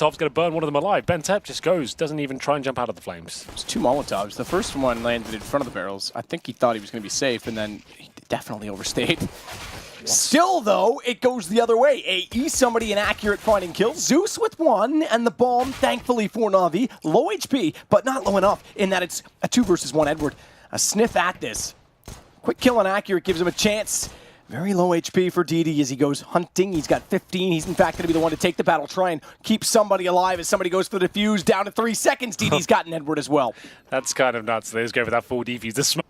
Molotov's going to burn one of them alive. Bentep just goes, doesn't even try and jump out of the flames. It's 2 Molotovs. The first one landed in front of the barrels. I think he thought he was going to be safe, and then he definitely overstayed. Still, though, it goes the other way. AE, somebody inaccurate finding kills. Zeus with 1, and the bomb, thankfully for Navi. Low HP, but not low enough in that it's a 2 versus 1. Edward, a sniff at this. Quick kill on accurate gives him a chance. Very low HP for DD as he goes hunting. He's got 15. He's in fact going to be the one to take the battle, try and keep somebody alive as somebody goes for the defuse. Down to 3 seconds. DD's gotten Edward as well. That's kind of nuts. They just go for that full defuse. The smoke.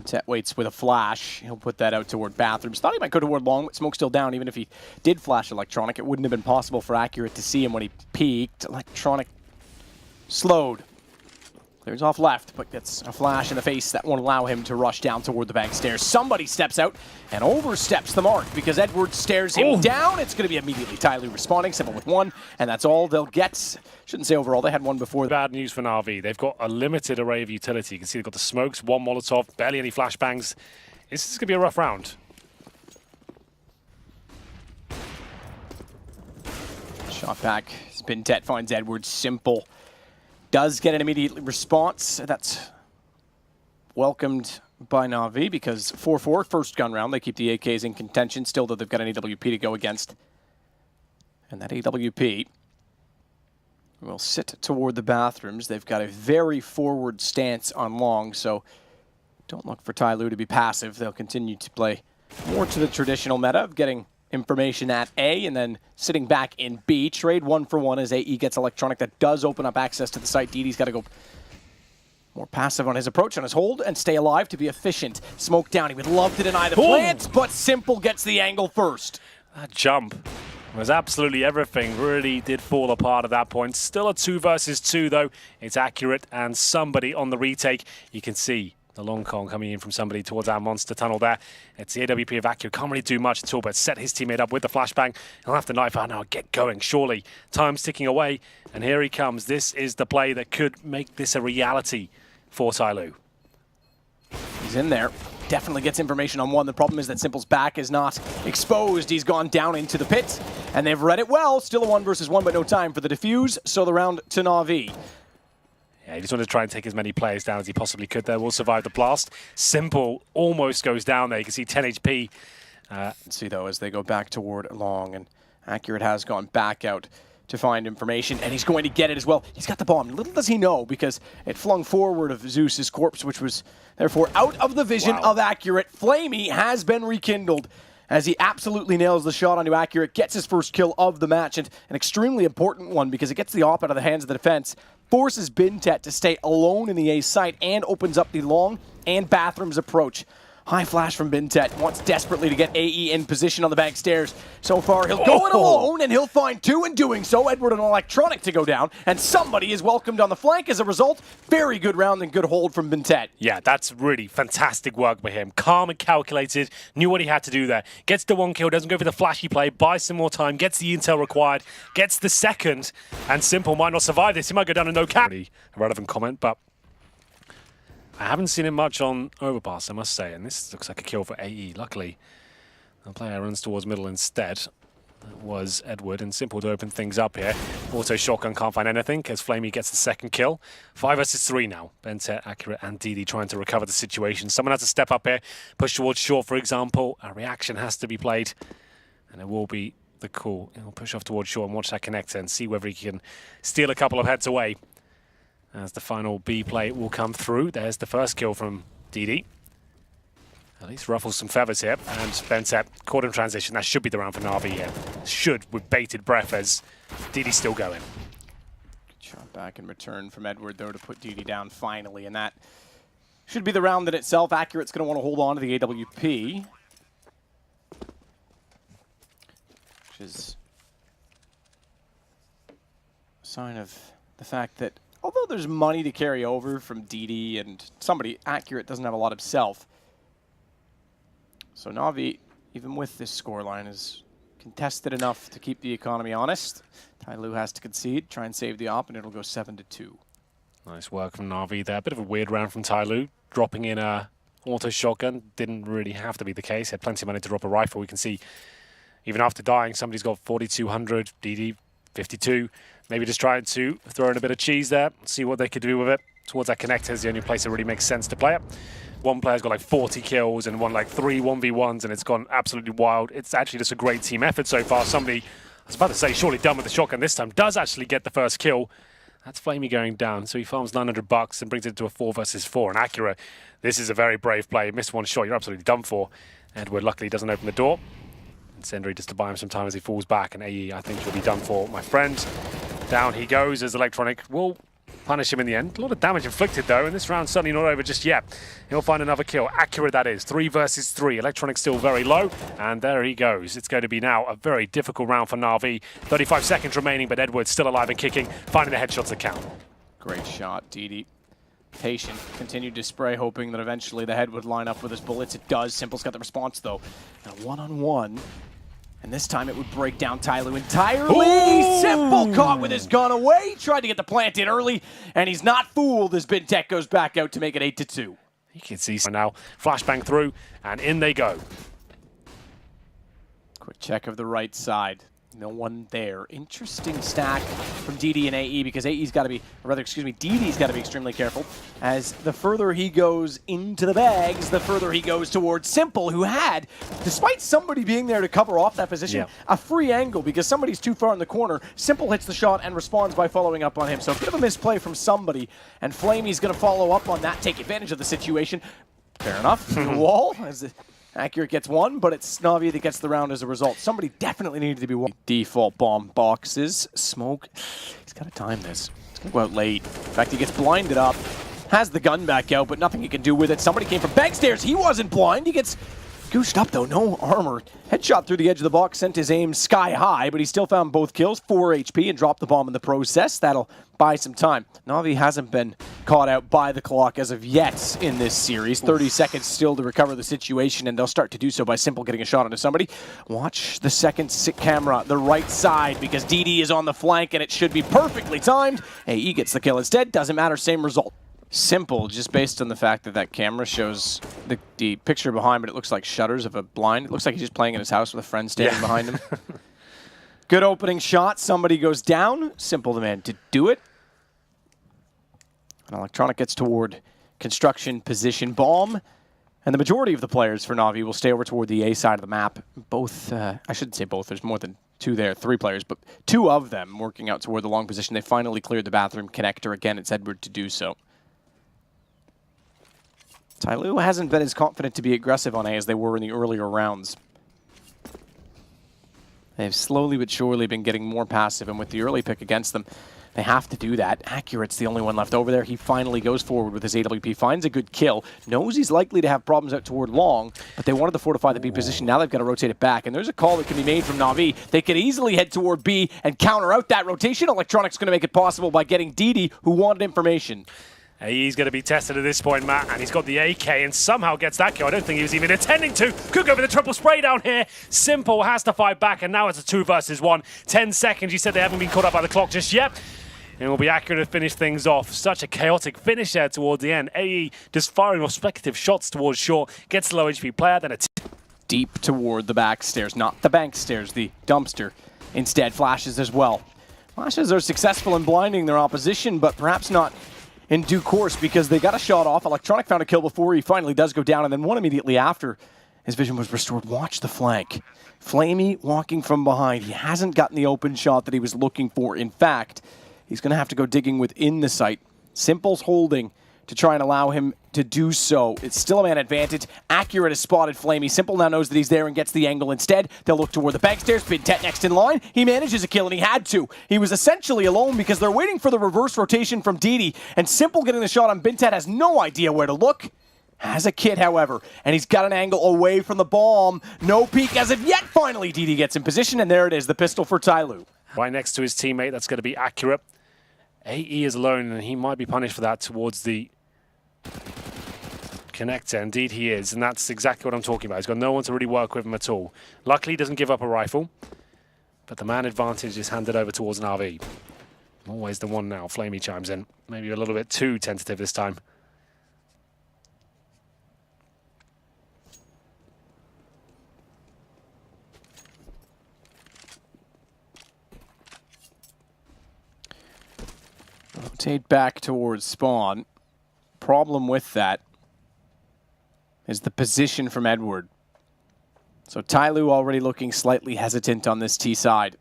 Tet waits with a flash. He'll put that out toward bathrooms. Thought he might go toward long, but smoke's still down. Even if he did flash electronic, it wouldn't have been possible for accurate to see him when he peeked. Electronic slowed. Clears off left, but gets a flash in the face that won't allow him to rush down toward the bank stairs. Somebody steps out and oversteps the mark because Edward stares him down. It's going to be immediately Tyloo responding, simple with 1, and that's all they'll get. Shouldn't say overall, they had 1 before. Bad news for Navi. They've got a limited array of utility. You can see they've got the smokes, 1 Molotov, barely any flashbangs. This is going to be a rough round. Shot back. Spintet finds Edward. Simple. Does get an immediate response. That's welcomed by Navi because 4-4, first gun round. They keep the AKs in contention still, though they've got an AWP to go against. And that AWP will sit toward the bathrooms. They've got a very forward stance on long, so don't look for Tyloo to be passive. They'll continue to play more to the traditional meta of getting information at A and then sitting back in B. Trade 1 for 1 as AE gets electronic. That does open up access to the site. DD's got to go more passive on his approach, on his hold, and stay alive to be efficient. Smoke down. He would love to deny the plants, but Simple gets the angle first. That jump was absolutely everything. Really did fall apart at that point. Still a 2 versus 2, though. It's accurate, and somebody on the retake. You can see the long con coming in from somebody towards our monster tunnel there. It's the AWP of Accurate. Can't really do much at all, but set his teammate up with the flashbang. He'll have to knife out now. Get going, surely. Time's ticking away, and here he comes. This is the play that could make this a reality for Tyloo. He's in there. Definitely gets information on 1. The problem is that Simple's back is not exposed. He's gone down into the pit, and they've read it well. Still a 1 versus 1, but no time for the defuse, so the round to Navi. Yeah, he just wanted to try and take as many players down as he possibly could there. Will survive the blast. Simple almost goes down there. You can see 10 HP. See, though, as they go back toward long, and Accurate has gone back out to find information, and he's going to get it as well. He's got the bomb. Little does he know, because it flung forward of Zeus's corpse, which was therefore out of the vision of Accurate. Flamey has been rekindled as he absolutely nails the shot onto Accurate, gets his first kill of the match, and an extremely important one because it gets the op out of the hands of the defense, forces Bintet to stay alone in the A site, and opens up the long and bathrooms approach. High flash from Bintet, wants desperately to get AE in position on the back stairs. So far, he'll go in alone, and he'll find 2 in doing so. Edward and electronic to go down, and somebody is welcomed on the flank as a result. Very good round and good hold from Bintet. Yeah, that's really fantastic work by him. Calm and calculated, knew what he had to do there. Gets the 1 kill, doesn't go for the flashy play, buys some more time, gets the intel required, gets the second, and Simple might not survive this. He might go down to no cap. Pretty irrelevant comment, but I haven't seen him much on overpass, I must say, and this looks like a kill for AE. Luckily, the player runs towards middle instead. That was Edward, and Simple to open things up here. Auto shotgun can't find anything as Flamey gets the second kill. 5 versus 3 now. Bentep, Accurate, and DD trying to recover the situation. Someone has to step up here, push towards short, for example. A reaction has to be played, and it will be the call. He'll push off towards short and watch that connector and see whether he can steal a couple of heads away. As the final B play will come through. There's the first kill from DD. At least ruffles some feathers here. And Bentep caught in transition. That should be the round for Navi here. Should with bated breath as DD's still going. Good shot back in return from Edward, though, to put DD down finally. And that should be the round in itself. Accurate's going to want to hold on to the AWP, which is a sign of the fact that although there's money to carry over from DD and somebody, Accurate doesn't have a lot himself. So Navi, even with this scoreline, is contested enough to keep the economy honest. Tyloo has to concede, try and save the op, and it'll go 7-2. Nice work from Navi there. A bit of a weird round from Tyloo. Dropping in a auto shotgun. Didn't really have to be the case. Had plenty of money to drop a rifle. We can see even after dying, somebody's got 4,200, DD 52. Maybe just trying to throw in a bit of cheese there, see what they could do with it. Towards that connector is the only place it really makes sense to play it. One player's got like 40 kills and won like 3 1v1s, and it's gone absolutely wild. It's actually just a great team effort so far. Somebody, I was about to say, surely done with the shotgun this time, does actually get the first kill. That's Flamey going down, so he farms $900 and brings it to a 4 versus 4. And Acura, this is a very brave play. Missed one shot, you're absolutely done for. Edward luckily doesn't open the door. And Sendry just to buy him some time as he falls back, and AE, I think, will be done for. My friend, down he goes as Electronic will punish him in the end. A lot of damage inflicted though, and this round's certainly not over just yet. He'll find another kill. Accurate that is. 3 versus 3. Electronic still very low, and there he goes. It's going to be now a very difficult round for Navi. 35 seconds remaining, but Edward's still alive and kicking, finding the headshots that count. Great shot, DD. Patient, continued to spray, hoping that eventually the head would line up with his bullets. It does. Simple's got the response though. And a one-on-one. And this time it would break down Tyloo entirely. Ooh. Simple caught with his gun away. Tried to get the plant in early, and he's not fooled as BinTech goes back out to make it 8-2. You can see now. Flashbang through, and in they go. Quick check of the right side. No one there. Interesting stack from DD and AE, because AE's got to be, or rather, excuse me, DD's got to be extremely careful, as the further he goes into the bags, the further he goes towards Simple, who had, despite somebody being there to cover off that position, a free angle because somebody's too far in the corner. Simple hits the shot and responds by following up on him. So a bit of a misplay from somebody, and Flamey's going to follow up on that, take advantage of the situation. Fair enough. The wall, as the Accurate gets one, but it's Navi that gets the round as a result. Somebody definitely needed to be one. Default bomb boxes. Smoke. He's got to time this. He's going to go out late. In fact, he gets blinded up. Has the gun back out, but nothing he can do with it. Somebody came from backstairs. He wasn't blind. He gets goosed up, though. No armor. Headshot through the edge of the box. Sent his aim sky high, but he still found both kills. 4 HP and dropped the bomb in the process. That'll buy some time. Navi hasn't been caught out by the clock as of yet in this series. 30 seconds still to recover the situation, and they'll start to do so by Simple getting a shot onto somebody. Watch the second camera, the right side, because DD is on the flank, and it should be perfectly timed. AE gets the kill instead. Doesn't matter, same result. Simple, just based on the fact that that camera shows the picture behind, but it looks like shutters of a blind. It looks like he's just playing in his house with a friend standing behind him. Good opening shot. Somebody goes down. Simple the man to do it. And Electronic gets toward construction position bomb. And the majority of the players for Navi will stay over toward the A side of the map. Both, I shouldn't say both, there's more than 2 there, 3 players, but 2 of them working out toward the long position. They finally cleared the bathroom connector. Again, it's Edward to do so. Tyloo hasn't been as confident to be aggressive on A as they were in the earlier rounds. They've slowly but surely been getting more passive, and with the early pick against them, they have to do that. Accurate's the only one left over there. He finally goes forward with his AWP, finds a good kill, knows he's likely to have problems out toward long, but they wanted to fortify the B position. Now they've got to rotate it back, and there's a call that can be made from Navi. They could easily head toward B and counter out that rotation. Electronic's going to make it possible by getting DD, who wanted information. He's going to be tested at this point, Matt, and he's got the AK and somehow gets that kill. I don't think he was even intending to. Could go for the triple spray down here. Simple has to fight back, and now it's a 2 versus 1. 10 seconds. You said they haven't been caught up by the clock just yet. And it will be Accurate to finish things off. Such a chaotic finish there towards the end. AE just firing respective shots towards short. Gets the low HP player, then a deep toward the back stairs. Not the bank stairs, the dumpster. Instead, flashes as well. Flashes are successful in blinding their opposition, but perhaps not in due course, because they got a shot off. Electronic found a kill before he finally does go down, and then one immediately after his vision was restored. Watch the flank. Flamey walking from behind. He hasn't gotten the open shot that he was looking for. In fact, he's going to have to go digging within the site. Simple's holding to try and allow him to do so. It's still a man advantage. Accurate has spotted Flamey. Simple now knows that he's there and gets the angle instead. They'll look toward the bank stairs. BinTech next in line. He manages a kill, and he had to. He was essentially alone because they're waiting for the reverse rotation from DD, and Simple getting the shot on BinTech has no idea where to look. Has a kit, however, and he's got an angle away from the bomb. No peek as of yet. Finally, DD gets in position, and there it is, the pistol for Tyloo. Right next to his teammate, that's going to be Accurate. AE is alone, and he might be punished for that towards the connector. Indeed he is, and that's exactly what I'm talking about. He's got no one to really work with him at all. Luckily he doesn't give up a rifle, but the man advantage is handed over towards Navi. Always the one now. Flamey chimes in. Maybe a little bit too tentative this time. rotate back towards spawn. Problem with that is the position from Edward. So Tyloo already looking slightly hesitant on this T side.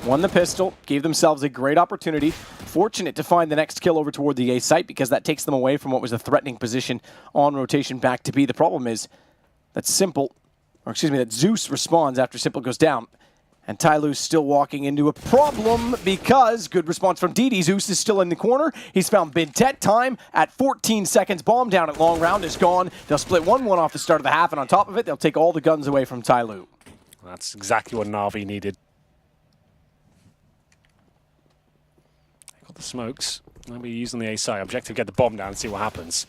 Won the pistol, gave themselves a great opportunity. Fortunate to find the next kill over toward the A site because that takes them away from what was a threatening position on rotation back to B. The problem is that that Zeus responds after Simple goes down. And Tyloo's still walking into a problem because good response from DD. Zeus is still in the corner. He's found Bintet. Time at 14 seconds. Bomb down at long round is gone. They'll split 1-1 off the start of the half, and on top of it, they'll take all the guns away from Tyloo. That's exactly what Navi needed. They got the smokes. They'll be using the A side. Objective, get the bomb down and see what happens.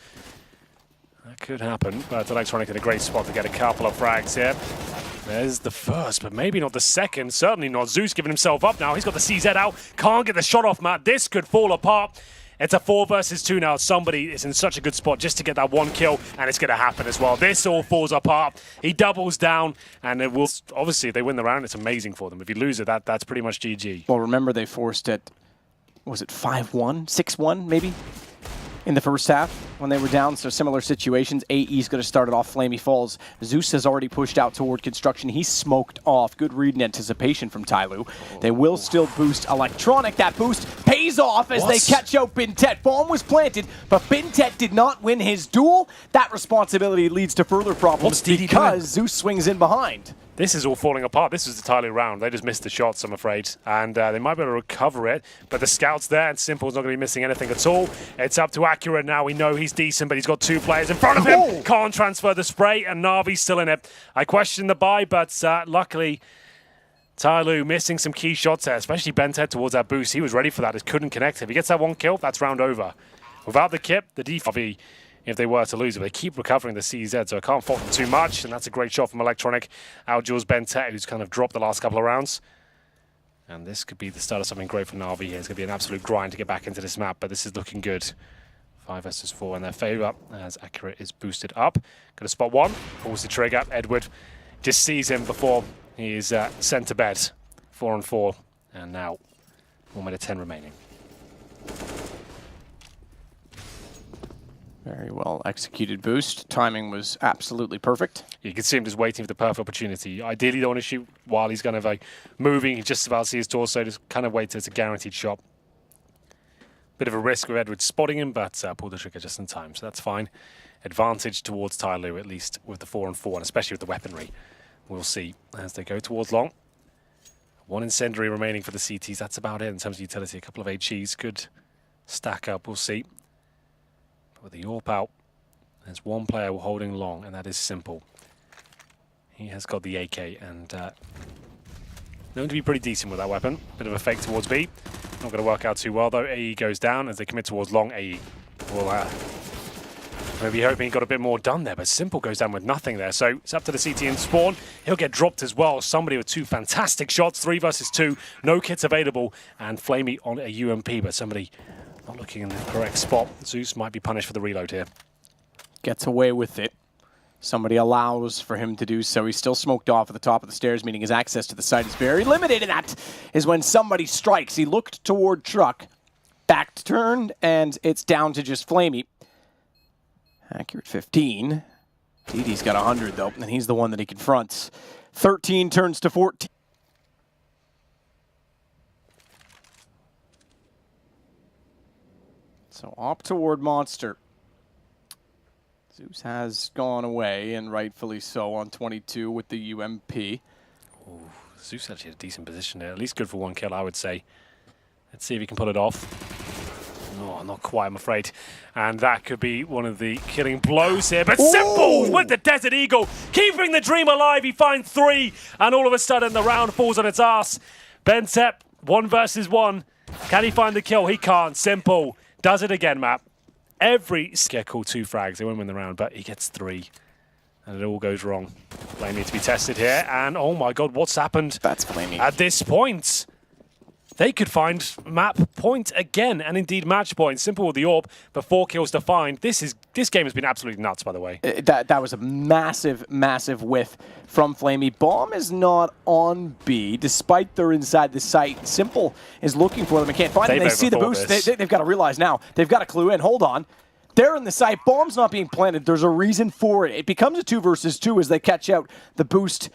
That could happen, but Electronic in a great spot to get a couple of frags here. There's the first, but maybe not the second. Certainly not. Zeus giving himself up now. He's got the CZ out. Can't get the shot off, Matt. This could fall apart. It's a 4 versus 2 now. Somebody is in such a good spot just to get that one kill, and it's going to happen as well. This all falls apart. He doubles down, and it will. Obviously, if they win the round, it's amazing for them. If you lose it, that's pretty much GG. Well, remember they forced it, was it 5-1, 6-1 maybe? In the first half when they were down, so similar situations. AE's going to start it off. Flamey Falls. Zeus has already pushed out toward construction. He's smoked off. Good read and anticipation from Tyloo. They will still boost Electronic. That boost pays off as they catch out Bintet. Bomb was planted, but Bintet did not win his duel. That responsibility leads to further problems because Zeus swings in behind. This is all falling apart. This was the Tyloo round. They just missed the shots, I'm afraid. And they might be able to recover it. But the scout's there, and Simple's not going to be missing anything at all. It's up to Accurate now. We know he's decent, but he's got 2 players in front of him. Can't transfer the spray, and Navi's still in it. I question the buy, but luckily, Tyloo missing some key shots there, especially Bintet towards that boost. He was ready for that. It couldn't connect. If he gets that one kill, that's round over. Without the kip, the defense, if they were to lose it. They keep recovering the CZ, so I can't fault them too much, and that's a great shot from Electronic. Outduels Bintet, who's kind of dropped the last couple of rounds. And this could be the start of something great for Navi here. It's going to be an absolute grind to get back into this map, but this is looking good. 5 versus 4 in their favor as Accurate is boosted up. Going to spot one, pulls the trigger. Edward just sees him before he is sent to bed. 4-on-4, and now 1 minute 10 remaining. Very well executed boost. Timing was absolutely perfect. You can see him just waiting for the perfect opportunity. Ideally, don't want to shoot while he's kind of like moving. He just about to see his torso. Just kind of wait till it's a guaranteed shot. Bit of a risk with Edward spotting him, but pulled the trigger just in time, so that's fine. Advantage towards Tyloo, at least with the 4-on-4, and especially with the weaponry. We'll see as they go towards long. 1 incendiary remaining for the CTs. That's about it in terms of utility. A couple of HEs could stack up. We'll see. With the AWP out, there's 1 player holding long, and that is Simple. He has got the AK, and known to be pretty decent with that weapon. Bit of a fake towards B. Not going to work out too well, though. AE goes down as they commit towards long. AE will maybe hoping he got a bit more done there, but Simple goes down with nothing there. So it's up to the CT and spawn. He'll get dropped as well. Somebody with 2 fantastic shots, 3 versus 2. No kits available, and Flamey on a UMP, but somebody not looking in the correct spot. Zeus might be punished for the reload here. Gets away with it. Somebody allows for him to do so. He's still smoked off at the top of the stairs, meaning his access to the site is very limited, and that is when somebody strikes. He looked toward Truck, back turned, and it's down to just Flamey. Accurate 15. DD's got 100, though, and he's the one that he confronts. 13 turns to 14. So up toward Monster. Zeus has gone away, and rightfully so, on 22 with the UMP. Ooh, Zeus actually had a decent position there. At least good for 1 kill, I would say. Let's see if he can pull it off. No, not quite, I'm afraid. And that could be one of the killing blows here. But Simple with the Desert Eagle, keeping the dream alive. He finds 3, and all of a sudden the round falls on its ass. Bintet, 1 versus 1. Can he find the kill? He can't. Simple does it again, Matt. Every get called 2 frags. They won't win the round, but he gets 3. And it all goes wrong. Flamey to be tested here. And oh my god, what's happened? That's Flamey. At this point? they could find map point again, and indeed match point. Simple with the AWP, but 4 kills to find. This game has been absolutely nuts, by the way. That was a massive, massive whiff from Flamey. Bomb is not on B, despite they're inside the site. Simple is looking for them and can't find them. They see the boost. They've got to realize now. They've got to clue in. Hold on. They're in the site. Bomb's not being planted. There's a reason for it. It becomes a 2 versus 2 as they catch out the boost.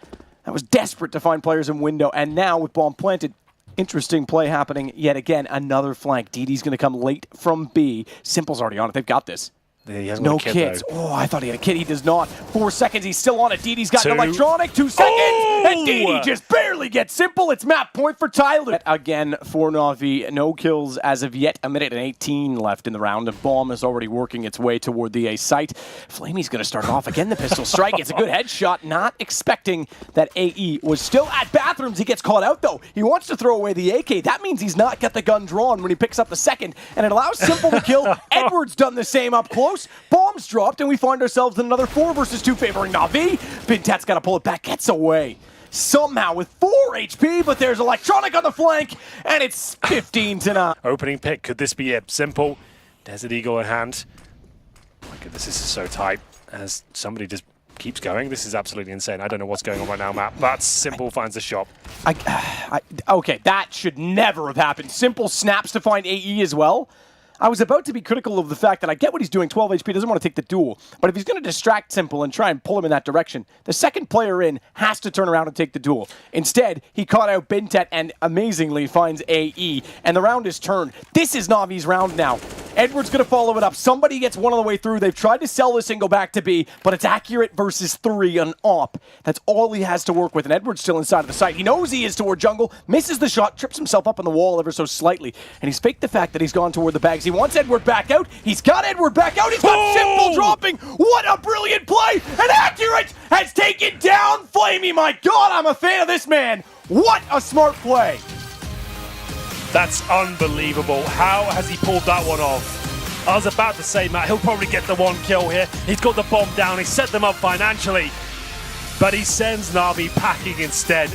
That was desperate to find players in window, and now with bomb planted, interesting play happening yet again. Another flank. DD's going to come late from B. Simple's already on it. They've got this. He hasn't No got a kit, kits. though. Oh, I thought he had a kit. He does not. 4 seconds. He's still on it. DD's got an electronic. 2 seconds. Oh! And DD just barely gets Simple. It's map point for Tyloo. Again for Navi. No kills as of yet. 1:18 left in the round. The bomb is already working its way toward the A site. Flamey's going to start off again. The pistol strike. It's a good headshot. Not expecting that AE was still at bathrooms. He gets caught out, though. He wants to throw away the AK. That means he's not got the gun drawn when he picks up the second. And it allows Simple to kill. Edwards done the same up close. Bombs dropped, and we find ourselves in another 4 versus 2 favoring Navi. Bintat's got to pull it back, gets away. Somehow with 4 HP, but there's electronic on the flank, and it's 15-9. Opening pick, could this be it? Simple, Desert Eagle in hand. My goodness, this is so tight as somebody just keeps going. This is absolutely insane. I don't know what's going on right now, Matt, but Simple finds the shot. Okay, that should never have happened. Simple snaps to find AE as well. I was about to be critical of the fact that I get what he's doing. 12 HP, doesn't want to take the duel. But if he's going to distract Simple and try and pull him in that direction, the second player in has to turn around and take the duel. Instead, he caught out Bintat and amazingly finds AE. And the round is turned. This is Navi's round now. Edwards going to follow it up. Somebody gets one on the way through. They've tried to sell this and go back to B, but it's accurate versus 3 on AWP. That's all he has to work with. And Edwards still inside of the site. He knows he is toward jungle, misses the shot, trips himself up on the wall ever so slightly. And he's faked the fact that he's gone toward the bags. He wants Edward back out. He's got Edward back out. He's got Simple dropping. What a brilliant play. And Accurate has taken down Flamey. My God, I'm a fan of this man. What a smart play. That's unbelievable. How has he pulled that one off? I was about to say, Matt, he'll probably get the 1 kill here. He's got the bomb down. He set them up financially. But he sends Navi packing instead.